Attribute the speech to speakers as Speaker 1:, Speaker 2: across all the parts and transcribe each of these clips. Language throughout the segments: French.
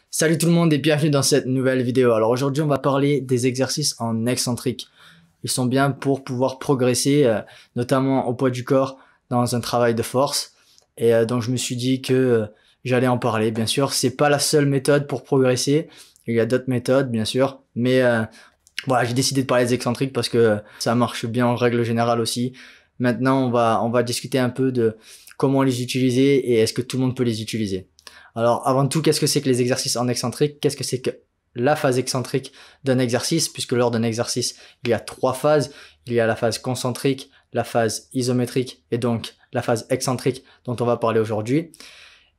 Speaker 1: Salut tout le monde et bienvenue dans cette nouvelle vidéo. Alors aujourd'hui on va parler des exercices en excentrique. Ils sont bien pour pouvoir progresser, notamment au poids du corps dans un travail de force. Et donc je me suis dit que j'allais en parler. Bien sûr, c'est pas la seule méthode pour progresser. Il y a d'autres méthodes bien sûr, mais voilà, j'ai décidé de parler des excentriques parce que ça marche bien en règle générale aussi. Maintenant on va discuter un peu de comment les utiliser et est-ce que tout le monde peut les utiliser. Alors, avant tout, qu'est-ce que c'est que les exercices en excentrique? Qu'est-ce que c'est que la phase excentrique d'un exercice? Puisque lors d'un exercice, il y a trois phases. Il y a la phase concentrique, la phase isométrique et donc la phase excentrique dont on va parler aujourd'hui.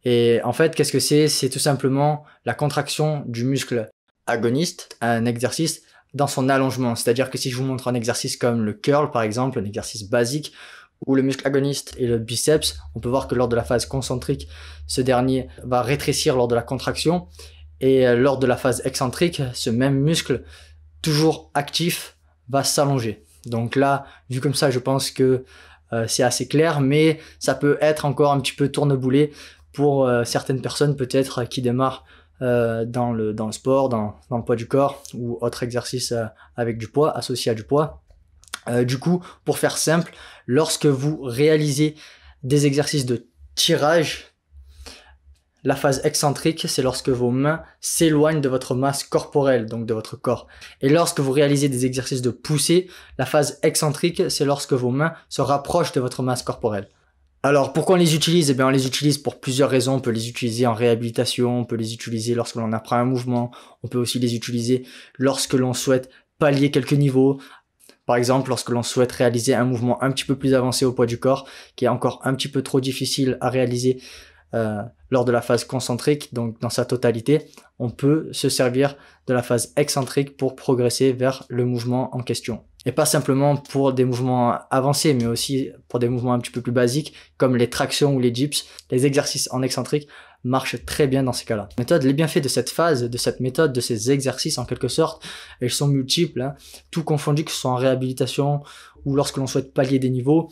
Speaker 1: Et en fait, qu'est-ce que c'est? C'est tout simplement la contraction du muscle agoniste à un exercice dans son allongement. C'est-à-dire que si je vous montre un exercice comme le curl, par exemple, un exercice basique, où le muscle agoniste et le biceps, on peut voir que lors de la phase concentrique, ce dernier va rétrécir lors de la contraction, et lors de la phase excentrique, ce même muscle, toujours actif, va s'allonger. Donc là, vu comme ça, je pense que c'est assez clair, mais ça peut être encore un petit peu tourneboulé pour certaines personnes peut-être qui démarrent dans le sport, dans le poids du corps ou autre exercice avec du poids, associé à du poids. Du coup, pour faire simple, lorsque vous réalisez des exercices de tirage, la phase excentrique, c'est lorsque vos mains s'éloignent de votre masse corporelle, donc de votre corps. Et lorsque vous réalisez des exercices de poussée, la phase excentrique, c'est lorsque vos mains se rapprochent de votre masse corporelle. Alors, pourquoi on les utilise? Eh bien, on les utilise pour plusieurs raisons. On peut les utiliser en réhabilitation, on peut les utiliser lorsque l'on apprend un mouvement, on peut aussi les utiliser lorsque l'on souhaite pallier quelques niveaux. Par exemple, lorsque l'on souhaite réaliser un mouvement un petit peu plus avancé au poids du corps, qui est encore un petit peu trop difficile à réaliser lors de la phase concentrique, donc dans sa totalité, on peut se servir de la phase excentrique pour progresser vers le mouvement en question. Et pas simplement pour des mouvements avancés, mais aussi pour des mouvements un petit peu plus basiques, comme les tractions ou les dips. Les exercices en excentrique marchent très bien dans ces cas-là. Les bienfaits de cette phase, de cette méthode, de ces exercices en quelque sorte, ils sont multiples, hein, tout confondu, que ce soit en réhabilitation ou lorsque l'on souhaite pallier des niveaux,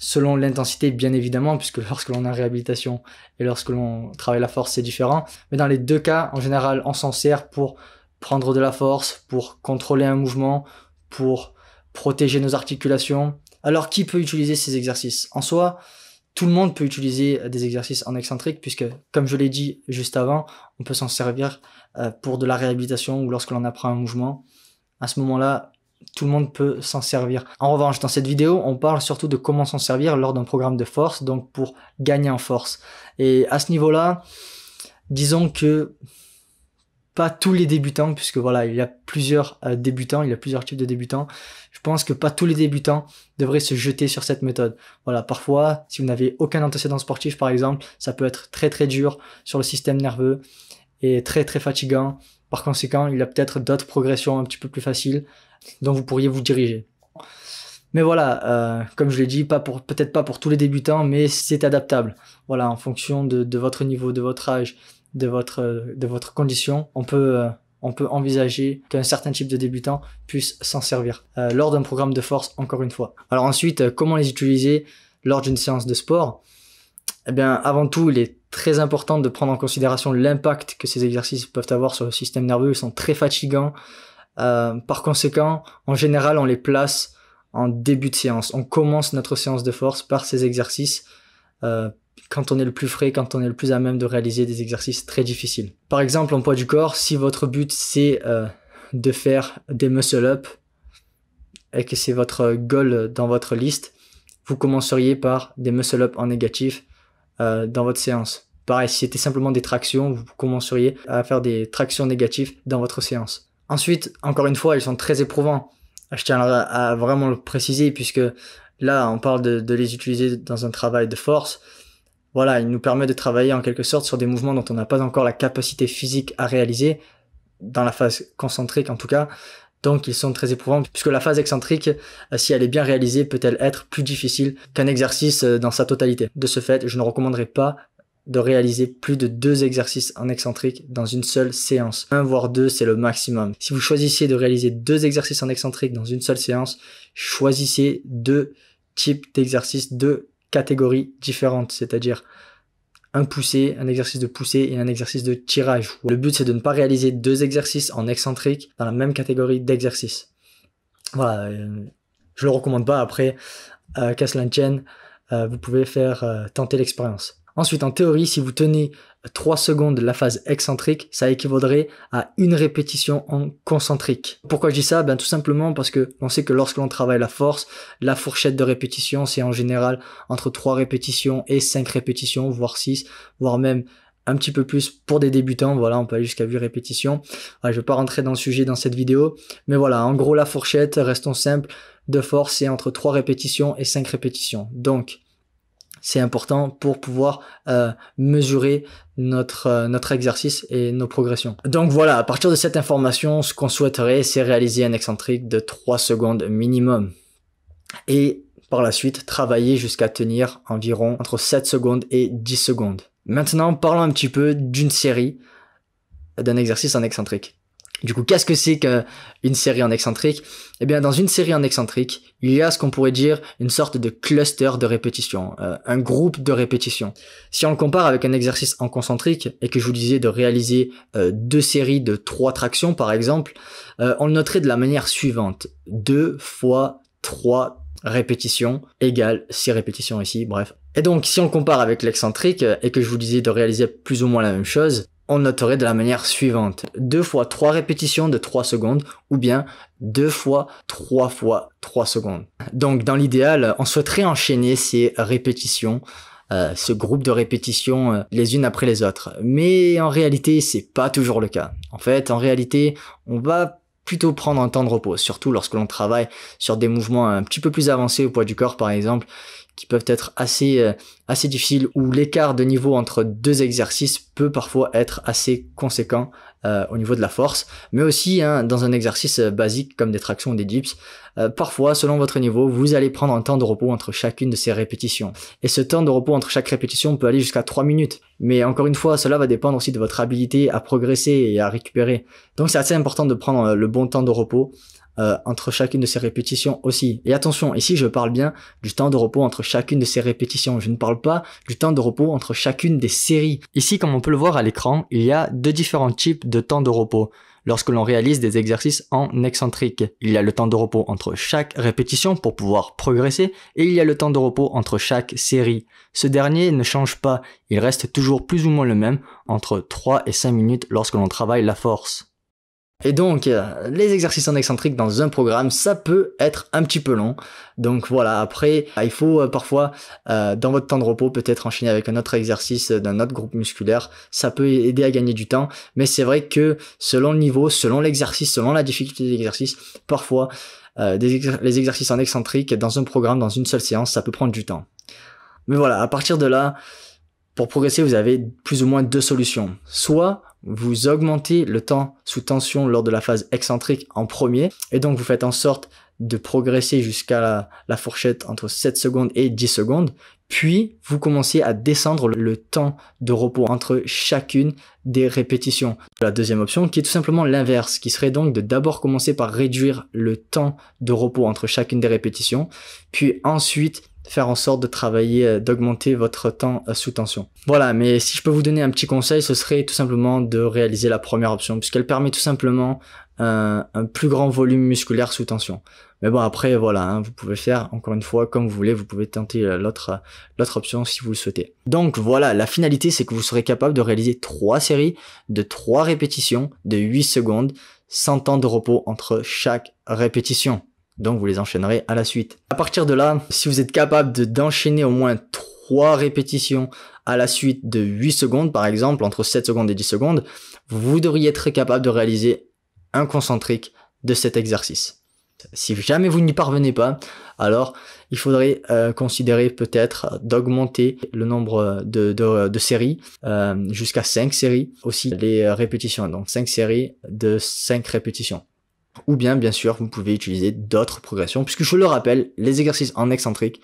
Speaker 1: selon l'intensité bien évidemment, puisque lorsque l'on est en réhabilitation et lorsque l'on travaille la force c'est différent, mais dans les deux cas, en général, on s'en sert pour prendre de la force, pour contrôler un mouvement, pour protéger nos articulations. Alors qui peut utiliser ces exercices? En soi, tout le monde peut utiliser des exercices en excentrique puisque, comme je l'ai dit juste avant, on peut s'en servir pour de la réhabilitation ou lorsque l'on apprend un mouvement. À ce moment-là, tout le monde peut s'en servir. En revanche, dans cette vidéo, on parle surtout de comment s'en servir lors d'un programme de force, donc pour gagner en force. Et à ce niveau-là, disons que pas tous les débutants, puisque voilà, il y a plusieurs débutants, il y a plusieurs types de débutants. Je pense que pas tous les débutants devraient se jeter sur cette méthode. Voilà, parfois, si vous n'avez aucun antécédent sportif, par exemple, ça peut être très très dur sur le système nerveux et très très fatigant. Par conséquent, il y a peut-être d'autres progressions un petit peu plus faciles dont vous pourriez vous diriger. Mais voilà, comme je l'ai dit, peut-être pas pour tous les débutants, mais c'est adaptable. Voilà, en fonction de votre niveau, de votre âge, de votre condition, on peut envisager qu'un certain type de débutant puisse s'en servir lors d'un programme de force, encore une fois. Alors ensuite, comment les utiliser lors d'une séance de sport? Eh bien, avant tout, il est très important de prendre en considération l'impact que ces exercices peuvent avoir sur le système nerveux. Ils sont très fatigants. Par conséquent, en général, on les place en début de séance. On commence notre séance de force par ces exercices quand on est le plus frais, quand on est le plus à même de réaliser des exercices très difficiles. Par exemple, en poids du corps, si votre but c'est de faire des muscle-up et que c'est votre goal dans votre liste, vous commenceriez par des muscle-up en négatif dans votre séance. Pareil, si c'était simplement des tractions, vous commenceriez à faire des tractions négatives dans votre séance. Ensuite, encore une fois, ils sont très éprouvants. Je tiens à vraiment le préciser puisque là, on parle de les utiliser dans un travail de force. Voilà, il nous permet de travailler en quelque sorte sur des mouvements dont on n'a pas encore la capacité physique à réaliser, dans la phase concentrique en tout cas. Donc ils sont très éprouvants puisque la phase excentrique, si elle est bien réalisée, peut-elle être plus difficile qu'un exercice dans sa totalité. De ce fait, je ne recommanderais pas de réaliser plus de 2 exercices en excentrique dans une seule séance. 1 voire 2, c'est le maximum. Si vous choisissez de réaliser 2 exercices en excentrique dans une seule séance, choisissez 2 types d'exercices, 2 catégories différentes, c'est-à-dire un poussé, un exercice de poussée et un exercice de tirage. Le but, c'est de ne pas réaliser 2 exercices en excentrique dans la même catégorie d'exercices. Voilà, je le recommande pas. Après, qu'à cela ne tienne, vous pouvez tenter l'expérience. Ensuite, en théorie, si vous tenez 3 secondes la phase excentrique, ça équivaudrait à une répétition en concentrique. Pourquoi je dis ça? Tout simplement parce que on sait que lorsque l'on travaille la force, la fourchette de répétition, c'est en général entre 3 répétitions et 5 répétitions, voire 6, voire même un petit peu plus pour des débutants. Voilà, on peut aller jusqu'à 8 répétitions. Je vais pas rentrer dans le sujet dans cette vidéo, mais voilà, en gros, la fourchette, restons simples, de force, c'est entre 3 répétitions et 5 répétitions. Donc, c'est important pour pouvoir mesurer notre exercice et nos progressions. Donc voilà, à partir de cette information, ce qu'on souhaiterait, c'est réaliser un excentrique de 3 secondes minimum. Et par la suite, travailler jusqu'à tenir environ entre 7 secondes et 10 secondes. Maintenant, parlons un petit peu d'une série d'un exercice en excentrique. Du coup, qu'est-ce que c'est qu'une série en excentrique? Eh bien, dans une série en excentrique, il y a ce qu'on pourrait dire une sorte de cluster de répétitions, un groupe de répétitions. Si on le compare avec un exercice en concentrique et que je vous disais de réaliser 2 séries de 3 tractions, par exemple, on le noterait de la manière suivante. 2 fois 3 répétitions égale 6 répétitions ici, bref. Et donc, si on compare avec l'excentrique et que je vous disais de réaliser plus ou moins la même chose, on noterait de la manière suivante. 2 fois 3 répétitions de 3 secondes ou bien 2 fois 3 secondes. Donc dans l'idéal, on souhaiterait enchaîner ces répétitions, ce groupe de répétitions les unes après les autres. Mais en réalité, c'est pas toujours le cas. En fait, en réalité, on va plutôt prendre un temps de repos, surtout lorsque l'on travaille sur des mouvements un petit peu plus avancés au poids du corps par exemple, qui peuvent être assez difficiles, où l'écart de niveau entre 2 exercices peut parfois être assez conséquent au niveau de la force, mais aussi dans un exercice basique comme des tractions ou des dips, parfois selon votre niveau, vous allez prendre un temps de repos entre chacune de ces répétitions. Et ce temps de repos entre chaque répétition peut aller jusqu'à 3 minutes. Mais encore une fois, cela va dépendre aussi de votre habilité à progresser et à récupérer. Donc c'est assez important de prendre le bon temps de repos entre chacune de ces répétitions aussi. Et attention, ici je parle bien du temps de repos entre chacune de ces répétitions. Je ne parle pas du temps de repos entre chacune des séries. Ici, comme on peut le voir à l'écran, il y a 2 différents types de temps de repos lorsque l'on réalise des exercices en excentrique. Il y a le temps de repos entre chaque répétition pour pouvoir progresser et il y a le temps de repos entre chaque série. Ce dernier ne change pas, il reste toujours plus ou moins le même entre 3 et 5 minutes lorsque l'on travaille la force. Et donc, les exercices en excentrique dans un programme, ça peut être un petit peu long. Donc voilà, après, il faut parfois, dans votre temps de repos, peut-être enchaîner avec un autre exercice d'un autre groupe musculaire. Ça peut aider à gagner du temps. Mais c'est vrai que selon le niveau, selon l'exercice, selon la difficulté de l'exercice, parfois, les exercices en excentrique dans un programme, dans une seule séance, ça peut prendre du temps. Mais voilà, à partir de là, pour progresser, vous avez plus ou moins 2 solutions. Soit vous augmentez le temps sous tension lors de la phase excentrique en premier, et donc vous faites en sorte de progresser jusqu'à la fourchette entre 7 secondes et 10 secondes, puis vous commencez à descendre le temps de repos entre chacune des répétitions. La deuxième option qui est tout simplement l'inverse, qui serait donc de d'abord commencer par réduire le temps de repos entre chacune des répétitions, puis ensuite faire en sorte de travailler, d'augmenter votre temps sous tension. Voilà, mais si je peux vous donner un petit conseil, ce serait tout simplement de réaliser la première option, puisqu'elle permet tout simplement un plus grand volume musculaire sous tension. Mais bon, après, voilà, vous pouvez faire, encore une fois, comme vous voulez, vous pouvez tenter l'autre option si vous le souhaitez. Donc voilà, la finalité, c'est que vous serez capable de réaliser 3 séries de 3 répétitions de 8 secondes, sans temps de repos entre chaque répétition. Donc vous les enchaînerez à la suite. À partir de là, si vous êtes capable d'enchaîner au moins 3 répétitions à la suite de 8 secondes, par exemple, entre 7 secondes et 10 secondes, vous devriez être capable de réaliser un concentrique de cet exercice. Si jamais vous n'y parvenez pas, alors il faudrait considérer peut-être d'augmenter le nombre de séries jusqu'à 5 séries, aussi les répétitions, donc 5 séries de 5 répétitions. Ou bien sûr vous pouvez utiliser d'autres progressions, puisque je le rappelle, les exercices en excentrique,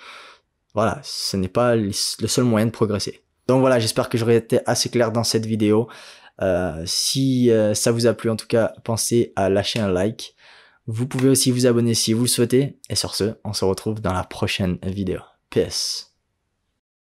Speaker 1: voilà, ce n'est pas le seul moyen de progresser. Donc voilà, j'espère que j'aurai été assez clair dans cette vidéo. Si ça vous a plu, en tout cas, pensez à lâcher un like. Vous pouvez aussi vous abonner si vous le souhaitez. Et sur ce, on se retrouve dans la prochaine vidéo. PS.